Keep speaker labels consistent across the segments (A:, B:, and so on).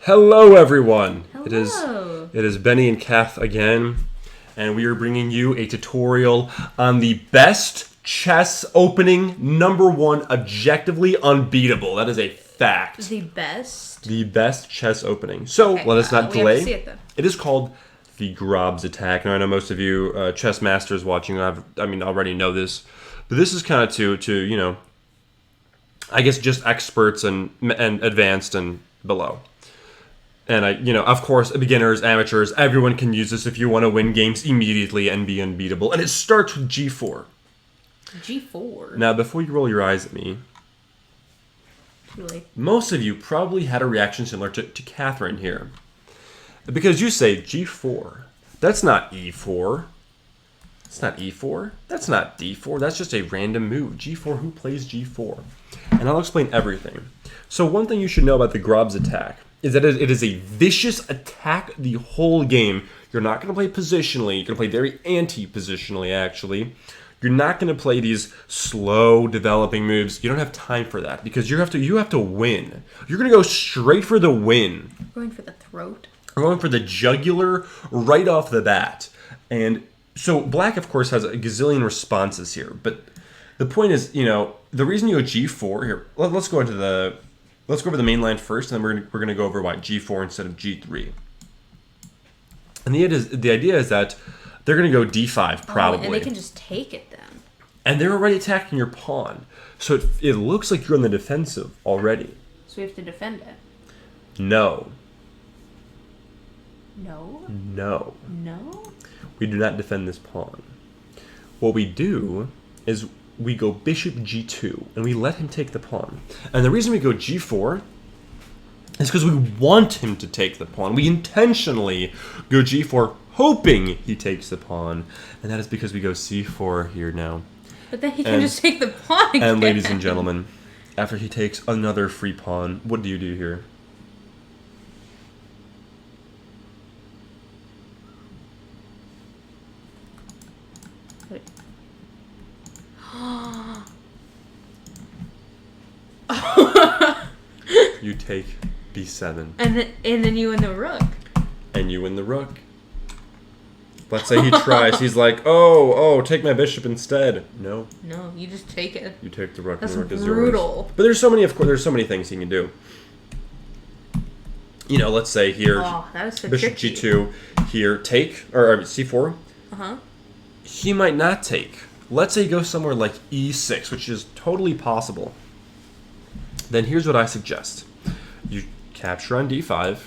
A: Hello, everyone.
B: Hello.
A: It is Benny and Kath again, and we are bringing you a tutorial on the best chess opening, #1, objectively unbeatable. That is a fact.
B: The best?
A: The best chess opening. So,
B: Okay,
A: let us not
B: we
A: delay.
B: have to see it, then.
A: It is called the Grob's attack. Now, I know most of you chess masters watching already know this, but this is kind of to I guess just experts and advanced and below. And of course, beginners, amateurs, everyone can use this if you want to win games immediately and be unbeatable. And it starts with G4.
B: G4?
A: Now, before you roll your eyes at me,
B: Really?
A: most of you probably had a reaction similar to Catherine here. Because you say G4. That's not E4. That's not E4. That's not D4. That's just a random move. G4, who plays G4? And I'll explain everything. So one thing you should know about the Grob's attack is that it is a vicious attack the whole game. You're not going to play positionally. You're going to play very anti-positionally, actually. You're not going to play these slow developing moves. You don't have time for that because you have to win. You're going to go straight for the win.
B: Going for the throat?
A: We're going for the jugular right off the bat. And so black, of course, has a gazillion responses here. But the point is, the reason you go G4 here. Let's go over the main line first, and then we're gonna go over why G4 instead of G3. And the idea is that they're gonna go D5 probably,
B: and they can just take it then.
A: And they're already attacking your pawn, so it looks like you're on the defensive already.
B: So we have to defend it.
A: No.
B: No.
A: No.
B: No.
A: We do not defend this pawn. What we do is we go bishop G2, and we let him take the pawn. And the reason we go G4 is because we want him to take the pawn. We intentionally go G4, hoping he takes the pawn. And that is because we go C4 here now.
B: But then he can just take the pawn again.
A: And ladies and gentlemen, after he takes another free pawn, what do you do here?
B: Wait.
A: You take B7.
B: And then you win the rook.
A: And you win the rook. Let's say he tries. He's like, oh, take my bishop instead. No.
B: No, you just take it.
A: You take the rook.
B: That's
A: and the rook is
B: brutal.
A: yours. But there's so many things he can do. Let's say here,
B: that is so
A: bishop
B: tricky.
A: G2, here, take, or C4.
B: Uh-huh.
A: He might not take. Let's say he goes somewhere like E6, which is totally possible. Then here's what I suggest. You capture on D5.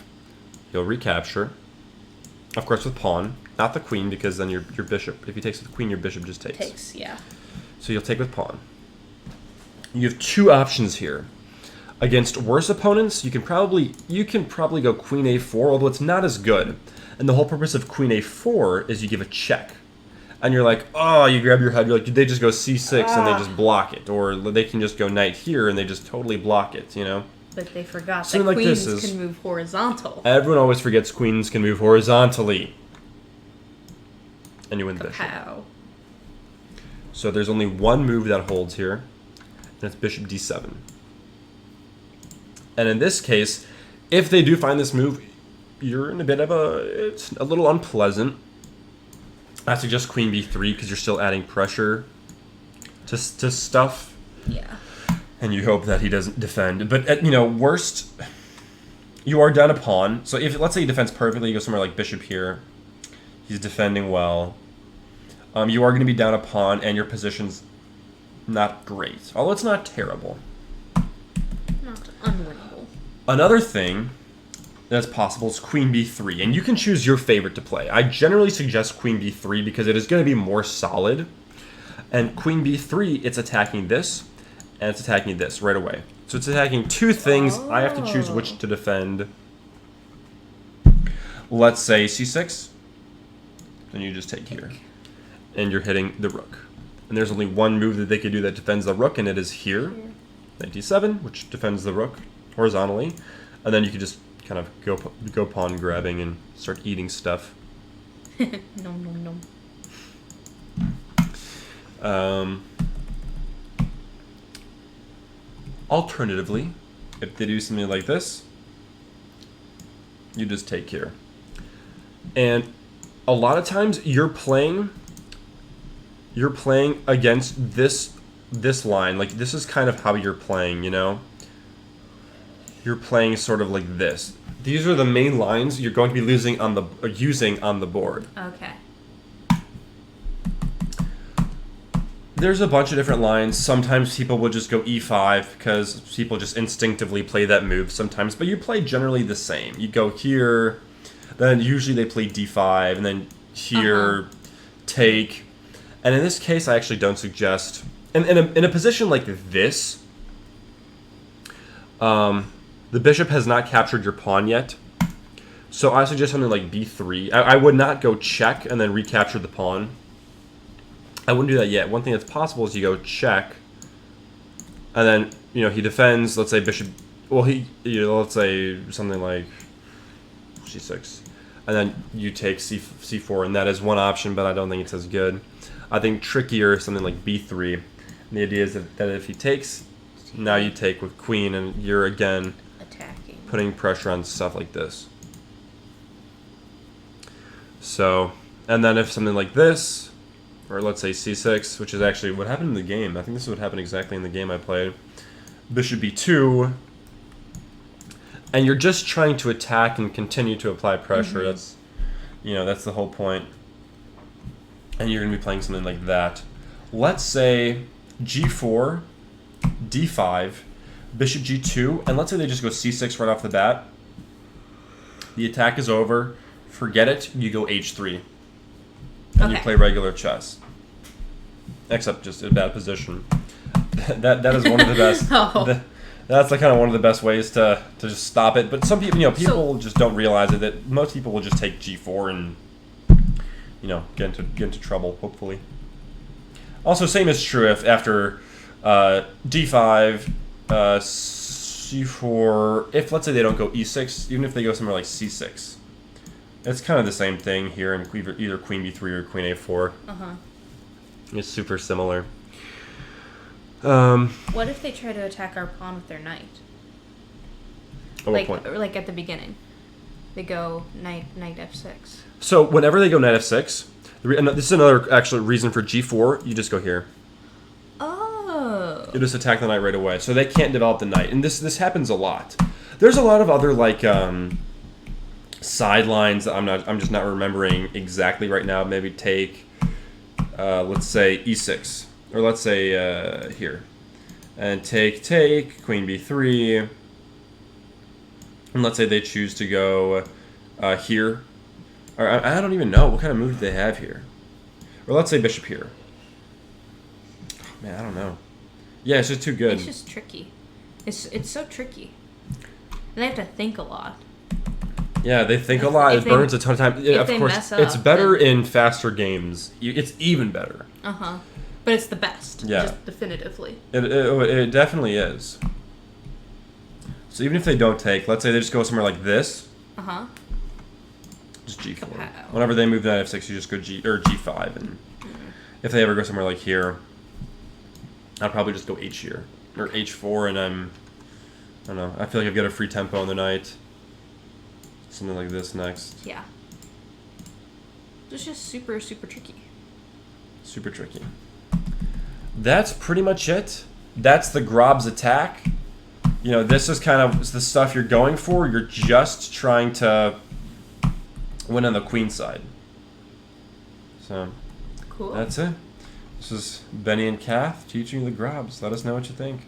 A: He'll recapture. Of course with pawn, not the queen, because then your bishop, if he takes with the queen, your bishop just takes.
B: Takes, yeah.
A: So you'll take with pawn. You have two options here. Against worse opponents, you can probably go queen A4, although it's not as good. And the whole purpose of queen A4 is you give a check. And you're like, you grab your head, you're like, they just go C6 and they just block it. Or they can just go knight here and they just totally block it,
B: But they forgot
A: Something
B: that
A: like
B: queens
A: this is-
B: can move horizontal.
A: Everyone always forgets queens can move horizontally. And you win the bishop.
B: Kapow.
A: So there's only one move that holds here, and it's bishop D7. And in this case, if they do find this move, you're in it's a little unpleasant. I suggest queen B3 because you're still adding pressure to stuff.
B: Yeah.
A: And you hope that he doesn't defend. But at worst, you are down a pawn. So if let's say he defends perfectly, you go somewhere like bishop here. He's defending well. You are going to be down a pawn, and your position's not great. Although it's not terrible.
B: Not unwinnable.
A: Another thing that's possible is queen b3, and you can choose your favorite to play. I generally suggest queen b3 because it is going to be more solid. And queen b3, it's attacking this, and it's attacking this right away. So it's attacking two things. I have to choose which to defend. Let's say c6. Then you just take here. And you're hitting the rook. And there's only one move that they could do that defends the rook, and it is here. Knight d7, which defends the rook horizontally. And then you could just kind of go pawn grabbing and start eating stuff.
B: No.
A: Alternatively, if they do something like this, You just take here. And a lot of times you're playing against this line. Like, this is kind of how you're playing, you know? You're playing sort of like this. These are the main lines you're going to be using on the board.
B: Okay.
A: There's a bunch of different lines. Sometimes people will just go e5 because people just instinctively play that move sometimes. But you play generally the same. You go here, then usually they play d5, and then here, take. And in this case, I actually don't suggest... In a position like this, the bishop has not captured your pawn yet. So I suggest something like b3. I would not go check and then recapture the pawn. I wouldn't do that yet. One thing that's possible is you go check, and then, you know, he defends, let's say bishop, well, let's say something like c6, and then you take c4, and that is one option, but I don't think it's as good. I think trickier is something like b3. And the idea is that if he takes, now you take with queen, and you're again
B: attacking,
A: putting pressure on stuff like this. So, and then if something like this, or let's say c6, which is actually what happened in the game. I think this is what happened exactly in the game I played. Bishop b2, and you're just trying to attack and continue to apply pressure. That's, you know, that's the whole point. And you're going to be playing something like that. Let's say g4, d5, bishop g2, and let's say they just go c6 right off the bat. The attack is over. Forget it. You go h3. And you play regular chess. Except just in a bad position. That is one of the best. That's like kind of one of the best ways to just stop it. But some people, you know, people just don't realize it. That most people will just take g4 and, you know, get into trouble. Hopefully. Also, same is true if after d5, c4. If let's say they don't go e6, even if they go somewhere like c6. It's kind of the same thing here in either queen b3 or queen a4. It's super similar.
B: What if they try to attack our pawn with their knight?
A: At what point?
B: Like at the beginning. They go knight f6.
A: So whenever they go knight f6, this is another actual reason for g4. You just go here.
B: Oh.
A: You just attack the knight right away. So they can't develop the knight. And this happens a lot. There's a lot of other like... sidelines that I'm just not remembering exactly right now. Maybe take let's say e6, or let's say here, and take queen b3, and let's say they choose to go here, or I don't even know what kind of move do they have here, or let's say bishop here. Oh, man, I don't know. Yeah, it's just too good.
B: It's just tricky. It's so tricky. They have to think a lot.
A: Yeah, they think a lot. It burns a ton of time. Yeah, of course, it's better in faster games. It's even better.
B: But it's the best.
A: Yeah.
B: Just definitively.
A: It definitely is. So even if they don't take, let's say they just go somewhere like this. Just g4.
B: Kapow.
A: Whenever they move to knight f6, you just go g5, and if they ever go somewhere like here, I'd probably just go h here or h4, and I don't know. I feel like I've got a free tempo on the knight. Something like this next.
B: Yeah. It's just super, super tricky.
A: Super tricky. That's pretty much it. That's the Grob's attack. You know, this is kind of the stuff you're going for. You're just trying to win on the queen side. So,
B: cool.
A: That's it. This is Benny and Kath teaching you the Grobs. Let us know what you think.